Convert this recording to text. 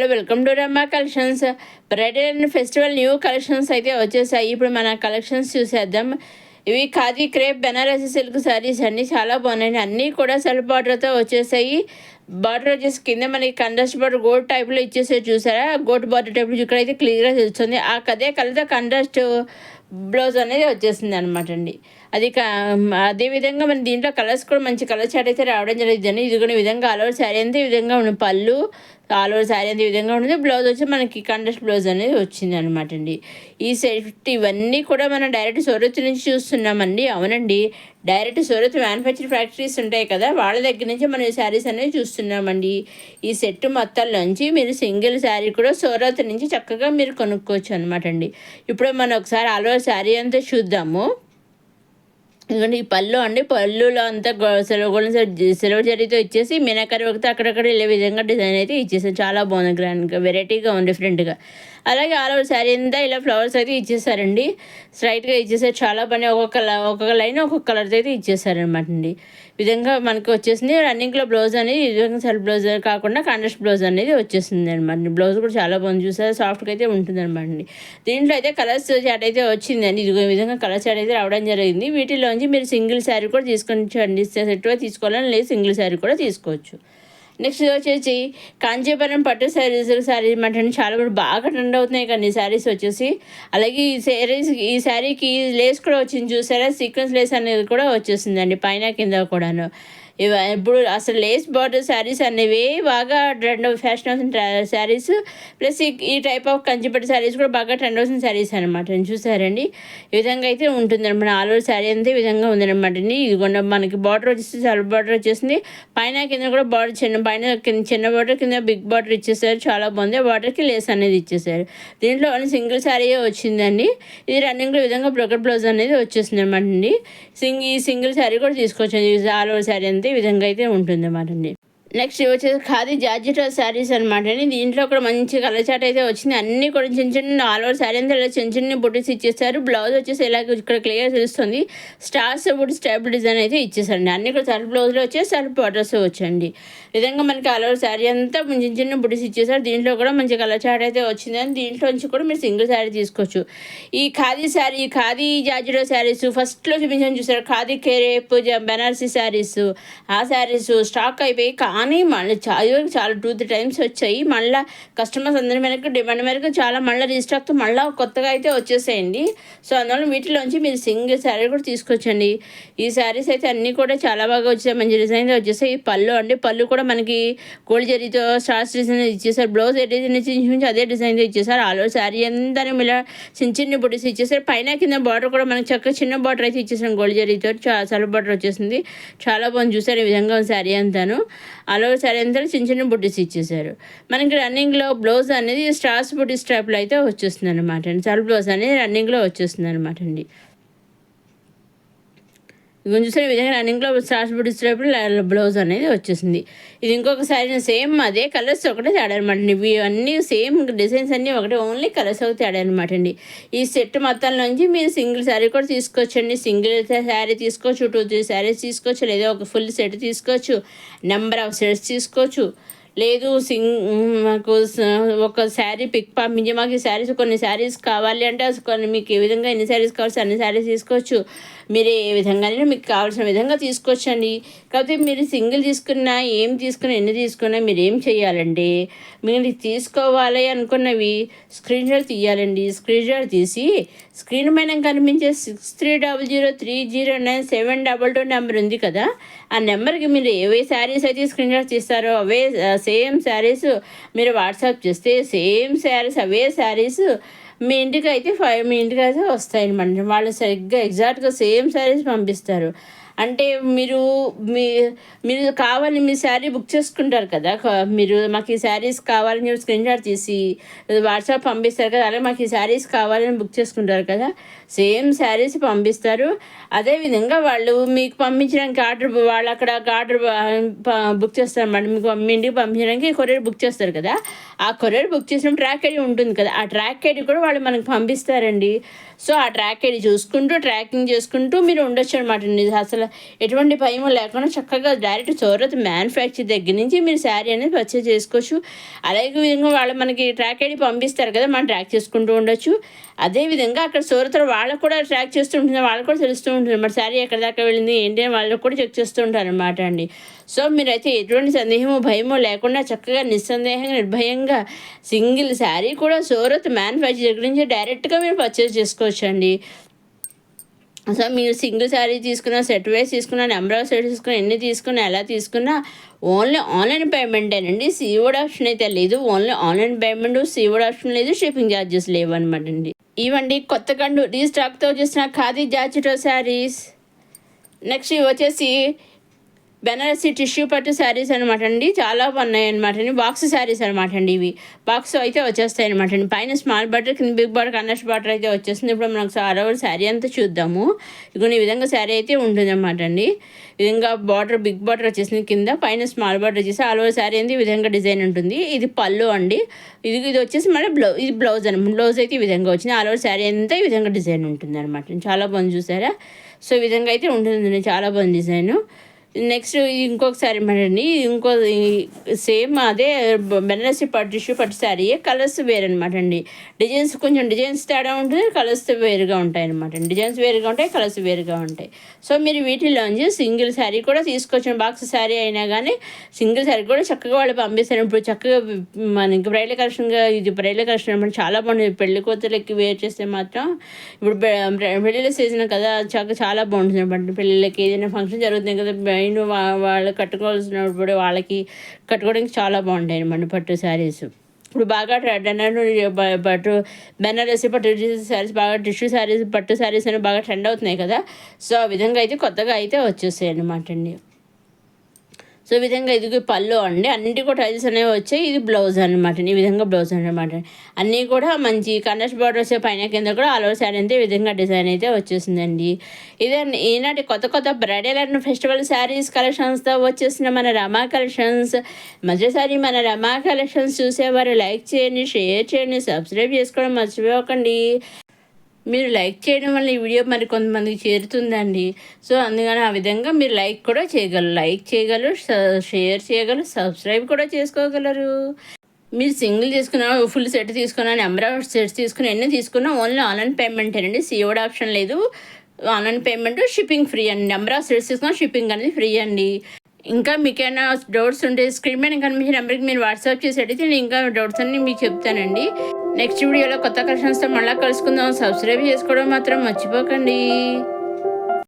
Hello, welcome to రమ్మ collections. Bridal and festival new collections అయితే వచ్చేసాయి. ఇప్పుడు మన కలెక్షన్స్ చూసేద్దాం. ఇవి ఖాదీ క్రేప్ బెనారసి సిల్క్ శారీస్ అన్నీ చాలా బాగున్నాయి. అన్నీ కూడా సెల్ఫ్ బార్డర్తో వచ్చేసాయి. బార్డర్ వచ్చేసి కింద మనకి కంట్రాస్ట్ బార్డర్ గోల్డ్ టైప్లో ఇచ్చేసారు, చూసారా? గోల్డ్ బార్డర్ టైప్లో ఇక్కడైతే క్లియర్గా తెలుస్తుంది. అదే కలర్తో కంట్రాస్ట్ బ్లౌజ్ అనేది వచ్చేసింది అనమాట అండి. అదేవిధంగా మన దీంట్లో కలర్స్ కూడా మంచి కలర్ చాట్ అయితే రావడం జరిగిందండి. ఇది కూడా విధంగా ఆల్ ఓవర్ శారీ అంతా ఈ విధంగా ఉంది. పళ్ళు ఆల్ ఓవర్ శారీ అంతా ఈ విధంగా ఉంటుంది. బ్లౌజ్ వచ్చి మనకి కంట్రాస్ట్ బ్లౌజ్ అనేది వచ్చింది అనమాట అండి. ఈ సెట్ ఇవన్నీ కూడా మనం డైరెక్ట్ సూరత్ నుంచి చూస్తున్నామండి. అవునండి, డైరెక్ట్ సూరత్ మ్యానుఫ్యాక్చర్ ఫ్యాక్టరీస్ ఉంటాయి కదా, వాళ్ళ దగ్గర నుంచి మనం ఈ శారీస్ అనేవి చూస్తున్నామండి. ఈ సెట్ మొత్తాల్లోంచి మీరు సింగిల్ శారీ కూడా సూరత్ నుంచి చక్కగా మీరు కొనుక్కోవచ్చు అనమాట అండి. ఇప్పుడు మనం ఒకసారి ఆల్ ఓవర్ శారీ అంతా చూద్దాము. ఎందుకంటే ఈ పళ్ళు అండి, పళ్ళులో అంతా సిల్వర్ జరీతో ఇచ్చేసి మీనాకరి ఒకటి అక్కడక్కడ వెళ్ళే విధంగా డిజైన్ అయితే ఇచ్చేసారు. చాలా బాగుంది, గ్రాండ్గా వెరైటీగా ఉంది, డిఫరెంట్గా. అలాగే ఆల్ ఓవర్ శారీ అంతా ఇలా ఫ్లవర్స్ అయితే ఇచ్చేసారండి, స్ట్రైట్గా ఇచ్చేసారు. చాలా పని ఒక్కొక్క లైన్ ఒక్కొక్క కలర్తో అయితే ఇచ్చేసారనమాట అండి. విధంగా మనకి వచ్చేసింది. రన్నింగ్లో బ్లౌజ్ అనేది ఈ విధంగా సెల్ఫ్ బ్లౌజ్ కాకుండా కాంట్రాస్ట్ బ్లౌజ్ అనేది వచ్చేసింది అనమాట. బ్లౌజ్ కూడా చాలా బాగుంది, చూసారు? సాఫ్ట్గా అయితే ఉంటుంది అనమాట అండి. దీంట్లో అయితే కలర్స్ చాట్ అయితే వచ్చిందండి. ఇది విధంగా కలర్ చాట్ అయితే రావడం జరిగింది. వీటిలోంచి మీరు సింగిల్ శారీ కూడా తీసుకొని సెట్గా తీసుకోవాలని లేదు, సింగిల్ శారీ కూడా తీసుకోవచ్చు. నెక్స్ట్ వచ్చేసి కాంచీపురం పట్టు శారీ అనమాట. చాలా బాగా ట్రెండ్ అవుతున్నాయి కానీ ఈ శారీస్ వచ్చేసి. అలాగే ఈ శారీకి లేస్ కూడా వచ్చింది, చూసారా? సీక్వెన్స్ లేస్ అనేది కూడా వచ్చేసిందండి పైన కింద కూడాను. ఇప్పుడు అసలు లేస్ బార్డర్ శారీస్ అనేవి బాగా ట్రెండ్ ఫ్యాషన్ అవుతున్న శారీస్, ప్లస్ ఈ టైప్ ఆఫ్ కంచిపట్టు శారీస్ కూడా బాగా ట్రెండ్ అవుతున్న శారీస్ అనమాట. చూసారండి, ఈ విధంగా అయితే ఉంటుందన్నమాట. ఆల్ ఓవర్ శారీ అంతా ఈ విధంగా ఉందన్నమాట అండి. ఇది మనకి బార్డర్ వచ్చేసి సెల్ఫ్ బార్డర్ వచ్చేసింది. పైన కింద కూడా బార్డర్ చిన్న బార్డర్ కింద బిగ్ బార్డర్ ఇచ్చేసారు. చాలా బాగుంది. బార్డర్కి లేస్ అనేది ఇచ్చేసారు. దీంట్లో సింగిల్ శారీ వచ్చిందండి. ఇది రన్నింగ్లో విధంగా బ్రోకెట్ బ్లౌజ్ అనేది వచ్చేసింది అనమాట అండి. ఈ సింగిల్ శారీ కూడా తీసుకోవచ్చు. ఆల్ ఓవర్ శారీ అంతా ఈ విధంగా అయితే ఉంటుంది అన్నమాట అండి. నెక్స్ట్ వచ్చేసి ఖాదీ జార్జెట్ శారీస్ అనమాట అండి. దీంట్లో కూడా మంచి కలర్ చాట్ అయితే వచ్చింది. అన్నీ కూడా చిన్న ఆల్ ఓవర్ శారీ అంతా ఇలా చిన్న బుటీస్ ఇచ్చేస్తారు. బ్లౌజ్ వచ్చేసి ఇలా ఇక్కడ క్లియర్ తెలుస్తుంది. స్టార్స్ బుటీస్ టైప్ డిజైన్ అయితే ఇచ్చేసారండి. అన్నీ కూడా సెల్ఫ్ బ్లౌజ్లో వచ్చేసి సెల్ఫ్ బార్డర్స్ వచ్చండి. విధంగా మనకి ఆల్ ఓవర్ శారీ అంతా చిన్న బుటీస్ ఇచ్చేసారు. దీంట్లో కూడా మంచి కలర్ చాట్ అయితే వచ్చిందని దీంట్లో నుంచి కూడా మీరు సింగిల్ శారీ తీసుకోవచ్చు. ఈ ఖాదీ జార్జెట్ శారీస్ ఫస్ట్లో చూపించాను, చూసారు? ఖాదీ కేరేప్ బెనారసీ శారీస్, ఆ శారీస్ స్టాక్ అయిపోయి కానీ మళ్ళీ చాలా 2-3 టైమ్స్ వచ్చాయి. మళ్ళీ కస్టమర్స్ అందరి మేరకు డిమాండ్ మేరకు చాలా మళ్ళీ రీస్టాక్తో మళ్ళీ కొత్తగా అయితే వచ్చేసాయండి. సో అందువల్ల వీటిలోంచి మీరు సింగిల్ శారీ కూడా తీసుకొచ్చండి. ఈ శారీస్ అయితే అన్నీ కూడా చాలా బాగా వచ్చాయి, మంచి డిజైన్తో వచ్చేసాయి. ఈ పళ్ళు అండి, పళ్ళు కూడా మనకి గోల్డ్ జరీతో స్టార్స్ డిజైన్ ఇచ్చేసారు. బ్లౌజ్ ఏ డిజైన్ ఇచ్చి అదే డిజైన్తో ఇచ్చేసారు. ఆల్ ఓవర్ శారీ అంతా ఇలా చిన్న బుటీస్ ఇచ్చేసారు. పైన కింద బార్డర్ కూడా మనకి చక్కగా చిన్న బార్డర్ అయితే ఇచ్చేసారు గోల్డ్ జరీతో. సెల్ఫ్ బార్డర్ వచ్చేసింది. చాలా బాగుంది, చూసారు? ఈ విధంగా శారీ అంతాను ఆల్ ఓవర్ శారీ అంతా చిన్న బుటీస్ ఇచ్చేసారు. మనకి రన్నింగ్లో బ్లౌజ్ అనేది స్టార్స్ బుటీస్ టైప్లో అయితే వచ్చేస్తుంది అనమాట అండి. సెల్ఫ్ బ్లౌజ్ అనేది రన్నింగ్లో వచ్చేస్తుంది అనమాట అండి. కొంచెం చూసారు, ఈ విధంగా రన్నింగ్లో స్టార్స్ బుటీస్ టైప్లో బ్లౌజ్ అనేది వచ్చేసింది. ఇది ఇంకొక శారీ సేమ్ అదే కలర్స్ ఒకటే తేడా అనమాట అండి. ఇవి అన్నీ సేమ్ డిజైన్స్ అన్నీ ఒకటే, ఓన్లీ కలర్స్ ఒకటి తేడా అనమాట అండి. ఈ సెట్ మొత్తంలోంచి మీరు సింగిల్ శారీ కూడా తీసుకోవచ్చండి. సింగిల్ శారీ తీసుకోవచ్చు, 2-3 శారీస్ తీసుకోవచ్చు, లేదా ఒక ఫుల్ సెట్ తీసుకోవచ్చు, నెంబర్ ఆఫ్ సెట్స్ తీసుకోవచ్చు. లేదు మాకు ఒక శారీ పిక్ పంపించి మాకు ఈ శారీస్ కొన్ని శారీస్ కావాలి అంటే కొన్ని మీకు ఏ విధంగా ఎన్ని శారీస్ కావాల్సి అన్ని శారీస్ తీసుకోవచ్చు. మీరు ఏ విధంగానే మీకు కావాల్సిన విధంగా తీసుకోవచ్చండి. కాకపోతే మీరు సింగిల్ తీసుకున్నా ఎన్ని తీసుకున్నా మీరు ఏం చేయాలంటే, మీరు తీసుకోవాలి అనుకున్నవి స్క్రీన్ షాట్ తీయాలండి. స్క్రీన్ షాట్ తీసి స్క్రీన్ పైన కనిపించే 6300909722 నెంబర్ ఉంది కదా, ఆ నెంబర్కి మీరు ఏవే శారీస్ అయితే స్క్రీన్ షాట్ తీస్తారో అవే సేమ్ శారీస్ మీరు వాట్సాప్ చేస్తే సేమ్ శారీస్ అవే శారీస్ మీ ఇంటికి అయితే వస్తాయన్నమాట. వాళ్ళు సరిగ్గా ఎగ్జాక్ట్గా సేమ్ శారీస్ పంపిస్తారు. అంటే మీరు కావాలి, మీ శారీ బుక్ చేసుకుంటారు కదా, మీరు మాకు ఈ శారీస్ కావాలని చెప్పి స్క్రీన్ షాట్ తీసి వాట్సాప్ పంపిస్తారు కదా, అలాగే మాకు ఈ శారీస్ కావాలని బుక్ చేసుకుంటారు కదా, సేమ్ శారీస్ పంపిస్తారు. అదేవిధంగా వాళ్ళు మీకు పంపించడానికి వాళ్ళు అక్కడ ఆర్డర్ బుక్ చేస్తారు అన్నమాట. మీ ఇంటికి పంపించడానికి కొరియర్ బుక్ చేస్తారు కదా, ఆ కొరియర్ బుక్ చేసిన ట్రాక్ ఐడి ఉంటుంది కదా, ఆ ట్రాక్ ఐడి కూడా వాళ్ళు మనకు పంపిస్తారండి. సో ఆ ట్రాక్ ఐడి చూసుకుంటూ ట్రాకింగ్ చేసుకుంటూ మీరు ఉండొచ్చు అనమాట అండి. అసలు ఎటువంటి భయం లేకుండా చక్కగా డైరెక్ట్ సూరత్ మ్యానుఫ్యాక్చర్ దగ్గర నుంచి మీరు శారీ అనేది పర్చేజ్ చేసుకోవచ్చు. అలాగే విధంగా వాళ్ళు మనకి ట్రాక్ ఐడి పంపిస్తారు కదా, మనం ట్రాక్ చేసుకుంటూ ఉండొచ్చు. అదేవిధంగా అక్కడ సూరత్లో వాళ్ళకు కూడా ట్రాక్ చేస్తూ ఉంటుంది, వాళ్ళకు కూడా తెలుస్తూ ఉంటుంది మరి శారీ ఎక్కడి దాకా వెళ్ళింది ఏంటి అని వాళ్ళకు కూడా చెక్ చేస్తూ ఉంటారు అనమాట అండి. సో మీరైతే ఎటువంటి సందేహము భయము లేకుండా చక్కగా నిస్సందేహంగా నిర్భయంగా సింగిల్ శారీ కూడా సూరత్ మ్యానుఫ్యాక్చర్ దగ్గర నుంచి డైరెక్ట్గా మీరు పర్చేస్ చేసుకోవచ్చు అండి. సో మీరు సింగిల్ శారీ తీసుకున్నా, సెట్ వైజ్ తీసుకున్నా, నెంబర్ ఆఫ్ సెట్ తీసుకున్నా, ఎన్ని తీసుకున్నా, ఎలా తీసుకున్నా ఓన్లీ ఆన్లైన్ పేమెంటేనండి. సీఓడి ఆప్షన్ అయితే లేదు. Only online payment, COD option లేదు, షిప్పింగ్ ఛార్జెస్ లేవు అనమాట అండి. ఇవండి కొత్తగా రీస్టాక్తో వచ్చేసిన ఖాదీ జార్జెట్ శారీస్. నెక్స్ట్ ఇవి వచ్చేసి బెనారసి టిష్యూ పట్టు శారీస్ అనమాట అండి. చాలా బాగున్నాయి అనమాట అండి. బాక్స్ శారీస్ అనమాట అండి. ఇవి బాక్స్ అయితే వచ్చేస్తాయి అనమాట అండి. పైన స్మాల్ బార్డర్, కింద బిగ్ బార్డర్, కన్నర్స్ బార్డర్ అయితే వచ్చేస్తుంది. ఇప్పుడు మనకు ఆల్ శారీ అంతా చూద్దాము. ఇదిగోండి ఈ విధంగా శారీ అయితే ఉంటుంది అనమాట అండి. ఈ విధంగా బార్డర్, బిగ్ బార్డర్ వచ్చేసింది కింద, పైన స్మాల్ బార్డర్ వచ్చేసి ఆల్ ఓవర్ శారీ అనేది ఈ విధంగా డిజైన్ ఉంటుంది. ఇది పళ్ళు అండి. ఇది వచ్చేసి మళ్ళీ ఇది బ్లౌజ్ అనమాట. బ్లౌజ్ అయితే ఈ విధంగా వచ్చింది. ఆల్ ఓవర్ శారీ అంతా ఈ విధంగా డిజైన్ ఉంటుంది అనమాట. చాలా బాగుంది చూసారా. సో ఈ విధంగా అయితే ఉంటుందండి. చాలా బాగుంది డిజైను. నెక్స్ట్ ఇంకొకసారి మరండి ఇంకో సేమ్ అదే బెనారసి పట్టు టిష్యూ పట్టు శారీ, కలర్స్ వేరు అనమాట అండి. డిజైన్స్ కొంచెం డిజైన్స్ తేడా ఉంటుంది, కలర్స్ వేరుగా ఉంటాయి అనమాట. డిజైన్స్ వేరుగా ఉంటాయి, కలర్స్ వేరుగా ఉంటాయి. సో మీరు వీటిలోంచి సింగిల్ శారీ కూడా తీసుకోవచ్చు. బాక్స్ శారీ అయినా కానీ సింగిల్ శారీ కూడా చక్కగా వాళ్ళు పంపిస్తారు. ఇప్పుడు చక్కగా మనకి బ్రైడల్ కలెక్షన్గా, ఇది బ్రైడల్ కలెక్షన్ అనమాట. చాలా బాగుంటుంది. పెళ్లి కూతుర్లకి వేర్ చేస్తే మాత్రం ఇప్పుడు పెళ్ళిళ్ళ సీజన్ కదా, చాలా బాగుంటుంది అనమాట. పెళ్ళిళ్ళకి ఏదైనా ఫంక్షన్ జరుగుతుంది కదా, వాళ్ళు కట్టుకోవాల్సినప్పుడు వాళ్ళకి కట్టుకోవడానికి చాలా బాగుంటాయి అనమాట పట్టు శారీస్. ఇప్పుడు బాగా పట్టు బెనారసి పట్టు శారీస్, బాగా టిష్యూ శారీస్, పట్టు శారీస్ అని బాగా ట్రెండ్ అవుతున్నాయి కదా. సో ఆ విధంగా అయితే కొత్తగా అయితే వచ్చేసాయి అనమాట అండి. సో ఈ విధంగా ఇది పళ్ళు అండి. అన్నింటి కూడా టైల్స్ అనేవి వచ్చాయి. ఇది బ్లౌజ్ అనమాట. ఈ విధంగా బ్లౌజ్ అనమాట. అన్నీ కూడా మంచి కన్నర్స్ బార్డర్ వచ్చే పైన కింద కూడా ఆల్ ఓవర్ శారీ అయితే ఈ విధంగా డిజైన్ అయితే వచ్చేసిందండి. ఇదే ఈనాటి కొత్త బ్రైడల్ అండ్ ఫెస్టివల్ శారీస్ కలెక్షన్స్తో వచ్చేసిన మన రమా కలెక్షన్స్. మధ్యసారి మన రమా కలెక్షన్స్ చూసేవారు లైక్ చేయండి, షేర్ చేయండి, సబ్స్క్రైబ్ చేసుకోవడం మర్చిపోకండి. మీరు లైక్ చేయడం వల్ల ఈ వీడియో మరి కొంతమందికి చేరుతుందండి. సో అందుకని ఆ విధంగా మీరు లైక్ కూడా చేయగలరు, షేర్ చేయగలరు, సబ్స్క్రైబ్ కూడా చేసుకోగలరు. మీరు సింగిల్ తీసుకున్నా, ఫుల్ సెట్ తీసుకున్నా, నెంబర్ ఆఫ్ సెట్స్ తీసుకున్నా, ఎన్ని తీసుకున్నా ఓన్లీ ఆన్లైన్ పేమెంటేనండి. సీఓడి ఆప్షన్ లేదు. ఆన్లైన్ పేమెంట్, షిప్పింగ్ ఫ్రీ అండి. నెంబర్ ఆఫ్ సెట్స్ తీసుకున్నా షిప్పింగ్ అనేది ఫ్రీ అండి. ఇంకా మీకైనా డౌట్స్ ఉంటే స్క్రీన్ మీద కనిపించిన నెంబర్కి మీరు వాట్సాప్ చేసి అడిగితే నేను ఇంకా డౌట్స్ అన్ని మీకు చెప్తానండి. నెక్స్ట్ వీడియోలో కొత్త కలెక్షన్స్తో మళ్ళీ కలుసుకుందాం. సబ్స్క్రైబ్ చేసుకోవడం మాత్రం మర్చిపోకండి.